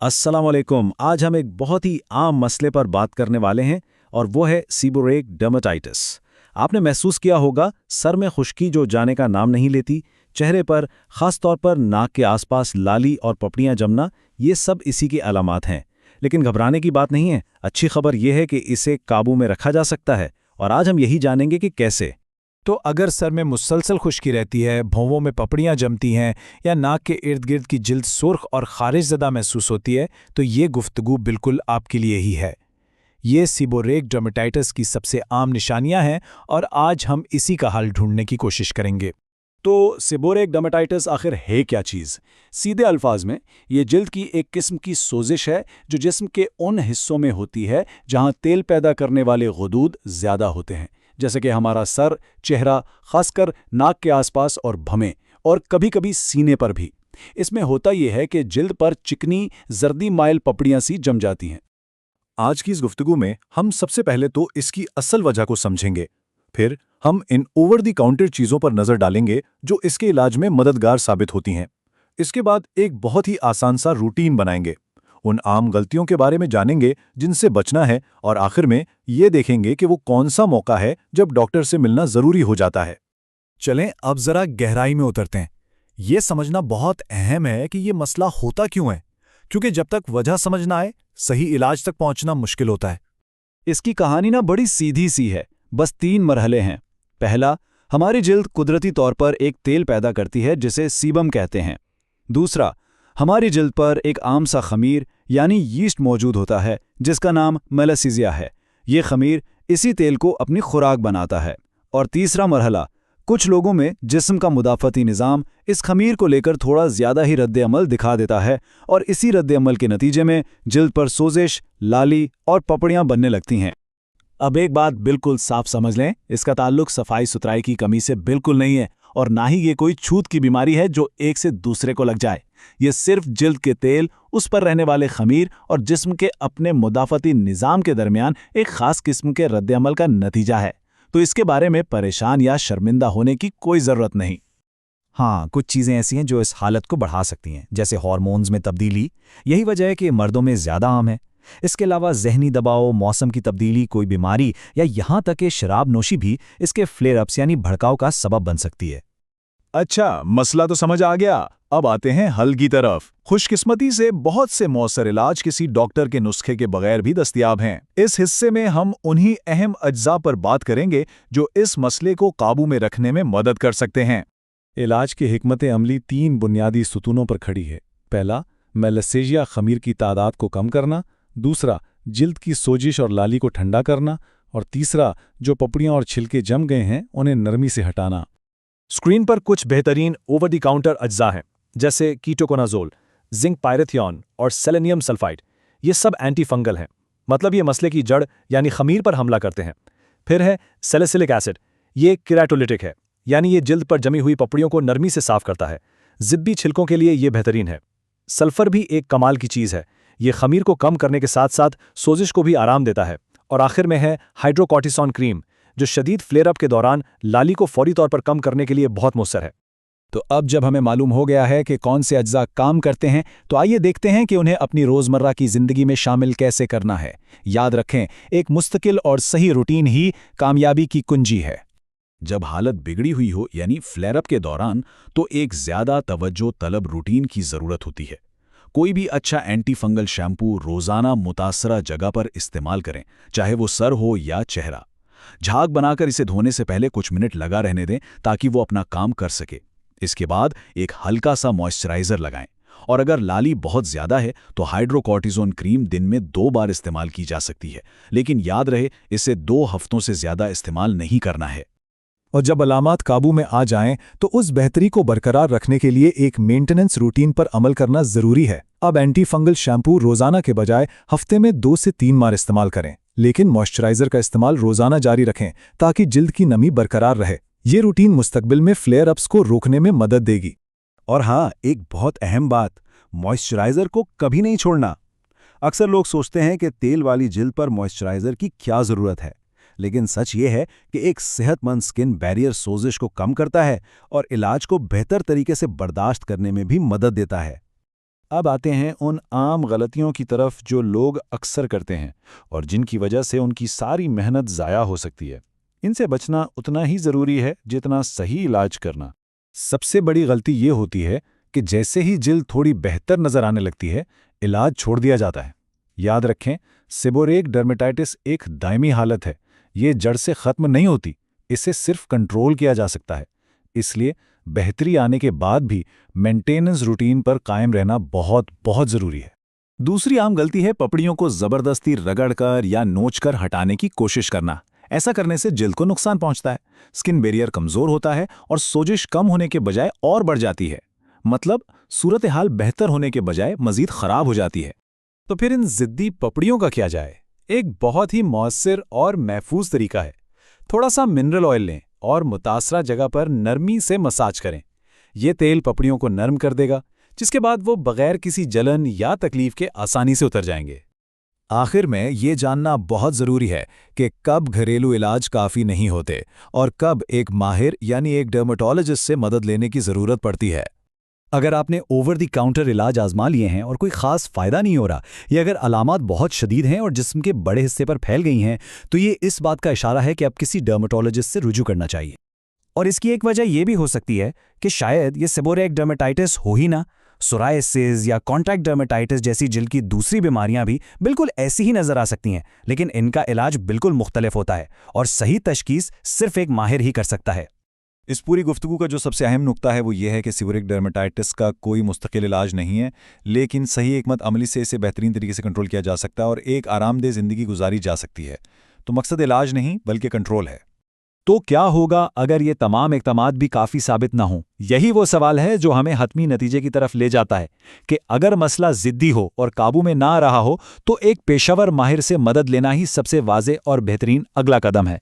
अस्सलाम वालेकुम। आज हम एक बहुत ही आम मसले पर बात करने वाले हैं और वो है सीबोरेक डर्मेटाइटिस। आपने महसूस किया होगा सर में खुश्की जो जाने का नाम नहीं लेती, चेहरे पर खास तौर पर नाक के आसपास लाली और पपड़ियां जमना, ये सब इसी की अलामात हैं। लेकिन घबराने की बात नहीं है। अच्छी खबर यह है कि इसे काबू में रखा जा सकता है और आज हम यही जानेंगे कि कैसे। तो अगर सर में मुसलसल खुश्की रहती है, भौंवों में पपड़ियां जमती हैं या नाक के इर्द गिर्द की जिल्द सुर्ख और खारिशज़दा महसूस होती है, तो ये गुफ्तगू बिल्कुल आपके लिए ही है। ये सीबोरेक डर्मेटाइटिस की सबसे आम निशानियां हैं और आज हम इसी का हल ढूंढने की कोशिश करेंगे। तो सीबोरेक डर्मेटाइटिस आखिर है क्या चीज़? सीधे अल्फाज में ये जिल्द की एक किस्म की सोजिश है जो जिस्म के उन हिस्सों में होती है जहां तेल पैदा करने वाले गुदूद ज़्यादा होते हैं, जैसे कि हमारा सर, चेहरा, खासकर नाक के आसपास और भमें, और कभी कभी सीने पर भी। इसमें होता यह है कि जिल्द पर चिकनी जर्दी माइल पपड़ियां सी जम जाती हैं। आज की इस गुफ्तगू में हम सबसे पहले तो इसकी असल वजह को समझेंगे। फिर हम इन ओवर द काउंटर चीज़ों पर नज़र डालेंगे जो इसके इलाज में मददगार साबित होती हैं। इसके बाद एक बहुत ही आसान सा रूटीन बनाएंगे, उन आम गलतियों के बारे में जानेंगे जिनसे बचना है, और आखिर में ये देखेंगे कि वो कौन सा मौका है जब डॉक्टर से मिलना ज़रूरी हो जाता है। चलें अब ज़रा गहराई में उतरते हैं। ये समझना बहुत अहम है कि ये मसला होता क्यों है, क्योंकि जब तक वजह समझ ना आए, सही इलाज तक पहुंचना मुश्किल होता है। इसकी कहानी ना बड़ी सीधी सी है, बस 3 मरहले हैं। पहला, हमारी जिल्द कुदरती तौर पर एक तेल पैदा करती है जिसे सीबम कहते हैं। दूसरा, हमारी जिल्द पर एक आम सा खमीर यानी यीस्ट मौजूद होता है जिसका नाम मेलासीजिया है। ये खमीर इसी तेल को अपनी खुराक बनाता है। और तीसरा मरहला, कुछ लोगों में जिस्म का मुदाफ़ती निज़ाम इस खमीर को लेकर थोड़ा ज़्यादा ही रद्द-ए-अमल दिखा देता है और इसी रद्द-ए-अमल के नतीजे में जिल्द पर सोजिश, लाली और पपड़ियां बनने लगती हैं। अब एक बात बिल्कुल साफ समझ लें, इसका ताल्लुक सफाई सुथराई की कमी से बिल्कुल नहीं है और ना ही ये कोई छूत की बीमारी है जो एक से दूसरे को लग जाए। ये सिर्फ जिल्द के तेल, उस पर रहने वाले खमीर और जिस्म के अपने मुदाफ़ती निज़ाम के दरमियान एक ख़ास किस्म के रद्द-ए-अमल का नतीजा है। तो इसके बारे में परेशान या शर्मिंदा होने की कोई ज़रूरत नहीं। हाँ, कुछ चीज़ें ऐसी हैं जो इस हालत को बढ़ा सकती हैं, जैसे हार्मोन्स में तब्दीली। यही वजह है कि मर्दों में ज़्यादा आम है। इसके अलावा जहनी दबाव, मौसम की तब्दीली, कोई बीमारी या यहाँ तक कि शराब नोशी भी इसके फ्लेयर अप्स यानी भड़काव का सबब बन सकती है। अच्छा, मसला तो समझ आ गया। अब आते हैं हल की तरफ। खुशकिस्मती से बहुत से मौसर इलाज किसी डॉक्टर के नुस्खे के बगैर भी दस्तयाब हैं। इस हिस्से में हम उन्हीं अहम अज्जा पर बात करेंगे जो इस मसले को काबू में रखने में मदद कर सकते हैं। इलाज की हिकमत अमली 3 बुनियादी सुतूनों पर खड़ी है। पहला, मेलासेजिया खमीर की तादाद को कम करना। दूसरा, जिल्द की सोजिश और लाली को ठंडा करना। और तीसरा, जो पपड़ियां और छिलके जम गए हैं उन्हें नरमी से हटाना। स्क्रीन पर कुछ बेहतरीन ओवर द काउंटर अज्जा हैं, जैसे कीटोकोनाजोल, जिंक पायरेथियन और सेलेनियम सल्फाइड। ये सब एंटी फंगल हैं, मतलब ये मसले की जड़ यानी खमीर पर हमला करते हैं। फिर है सैलिसिलिक एसिड, ये केराटोलिटिक है, यानी ये जिल्द पर जमी हुई पपड़ियों को नरमी से साफ करता है। ज़िद्दी छिलकों के लिए ये बेहतरीन है। सल्फर भी एक कमाल की चीज़ है, ये खमीर को कम करने के साथ साथ सोजिश को भी आराम देता है। और आखिर में है हाइड्रोकॉर्टिसोन क्रीम, जो शदीद फ्लेयर अप के दौरान लाली को फौरी तौर पर कम करने के लिए बहुत मुअस्सर है। तो अब जब हमें मालूम हो गया है कि कौन से अज्जा काम करते हैं, तो आइए देखते हैं कि उन्हें अपनी रोज़मर्रा की ज़िंदगी में शामिल कैसे करना है। याद रखें, एक मुस्तकिल और सही रूटीन ही कामयाबी की कुंजी है। जब हालत बिगड़ी हुई हो यानी फ्लेयर अप के दौरान, तो एक ज़्यादा तवज्जो तलब रूटीन की ज़रूरत होती है। कोई भी अच्छा एंटी फंगल शैम्पू रोज़ाना मुतासरा जगह पर इस्तेमाल करें, चाहे वो सर हो या चेहरा। झाग बनाकर इसे धोने से पहले कुछ मिनट लगा रहने दें ताकि वो अपना काम कर सके। इसके बाद एक हल्का सा मॉइस्चराइज़र लगाएं, और अगर लाली बहुत ज़्यादा है तो हाइड्रोकॉर्टिसोन क्रीम दिन में 2 बार इस्तेमाल की जा सकती है, लेकिन याद रहे इसे 2 हफ्तों से ज़्यादा इस्तेमाल नहीं करना है। और जब अलामात काबू में आ जाएं, तो उस बेहतरी को बरकरार रखने के लिए एक मेंटेनेंस रूटीन पर अमल करना ज़रूरी है। अब एंटी फंगल शैम्पू रोज़ाना के बजाय हफ्ते में 2 से 3 बार इस्तेमाल करें, लेकिन मॉइस्चराइज़र का इस्तेमाल रोज़ाना जारी रखें ताकि जिल्द की नमी बरकरार रहे। ये रूटीन मुस्तकबिल में फ्लेयर अप्स को रोकने में मदद देगी। और हाँ, एक बहुत अहम बात, मॉइस्चराइज़र को कभी नहीं छोड़ना। अक्सर लोग सोचते हैं कि तेल वाली जिल्द पर मॉइस्चराइज़र की क्या ज़रूरत है, लेकिन सच ये है कि एक सेहतमंद स्किन बैरियर सोजिश को कम करता है और इलाज को बेहतर तरीके से बर्दाश्त करने में भी मदद देता है। अब आते हैं उन आम गलतियों की तरफ जो लोग अक्सर करते हैं और जिनकी वजह से उनकी सारी मेहनत ज़ाया हो सकती है। इनसे बचना उतना ही ज़रूरी है जितना सही इलाज करना। सबसे बड़ी गलती ये होती है कि जैसे ही जिल्द थोड़ी बेहतर नज़र आने लगती है, इलाज छोड़ दिया जाता है। याद रखें, सेबोरेक डर्मेटाइटिस एक दायमी हालत है। ये जड़ से ख़त्म नहीं होती, इसे सिर्फ कंट्रोल किया जा सकता है। इसलिए बेहतरी आने के बाद भी मेंटेनेंस रूटीन पर कायम रहना बहुत बहुत ज़रूरी है। दूसरी आम गलती है पपड़ियों को ज़बरदस्ती रगड़कर या नोचकर हटाने की कोशिश करना। ऐसा करने से जिल्द को नुकसान पहुंचता है, स्किन बैरियर कमज़ोर होता है और सोजिश कम होने के बजाय और बढ़ जाती है। मतलब सूरत हाल बेहतर होने के बजाय मज़ीद ख़राब हो जाती है। तो फिर इन ज़िद्दी पपड़ियों का क्या जाए? एक बहुत ही मौसर और महफूज तरीका है। थोड़ा सा मिनरल ऑयल लें और मुतासरा जगह पर नरमी से मसाज करें। ये तेल पपड़ियों को नरम कर देगा, जिसके बाद वो बगैर किसी जलन या तकलीफ के आसानी से उतर जाएंगे। आखिर में ये जानना बहुत ज़रूरी है कि कब घरेलू इलाज काफ़ी नहीं होते और कब एक माहिर यानी एक डर्मेटोलॉजिस्ट से मदद लेने की ज़रूरत पड़ती है। अगर आपने ओवर द काउंटर इलाज आजमा लिए हैं और कोई खास फायदा नहीं हो रहा, या अगर अलामात बहुत शदीद हैं और जिस्म के बड़े हिस्से पर फैल गई हैं, तो ये इस बात का इशारा है कि अब किसी डर्मेटोलॉजिस्ट से रुजू करना चाहिए। और इसकी एक वजह यह भी हो सकती है कि शायद ये सेबोरेक डर्मेटाइटिस हो ही ना, सोरायसिस या कॉन्ट्रैक्ट डर्मेटाइटिस जैसी जिल्द की दूसरी बीमारियां भी बिल्कुल ऐसी ही नजर आ सकती हैं, लेकिन इनका इलाज बिल्कुल मुख्तलिफ होता है और सही तशखीस सिर्फ एक माहिर ही कर सकता है। इस पूरी गुफ्तगू का जो सबसे अहम नुक्ता है वो ये है कि सेबोरेक डर्मेटाइटिस का कोई मुस्तकिल इलाज नहीं है, लेकिन सही हिकमत अमली से इसे बेहतरीन तरीके से कंट्रोल किया जा सकता है और एक आरामदेह ज़िंदगी गुजारी जा सकती है। तो मकसद इलाज नहीं बल्कि कंट्रोल है। तो क्या होगा अगर ये तमाम इक़दामात भी काफ़ी साबित ना हों? यही वो सवाल है जो हमें हतमी नतीजे की तरफ ले जाता है कि अगर मसला ज़िद्दी हो और काबू में ना रहा हो, तो एक पेशेवर माहिर से मदद लेना ही सबसे वाज़ेह और बेहतरीन अगला कदम है।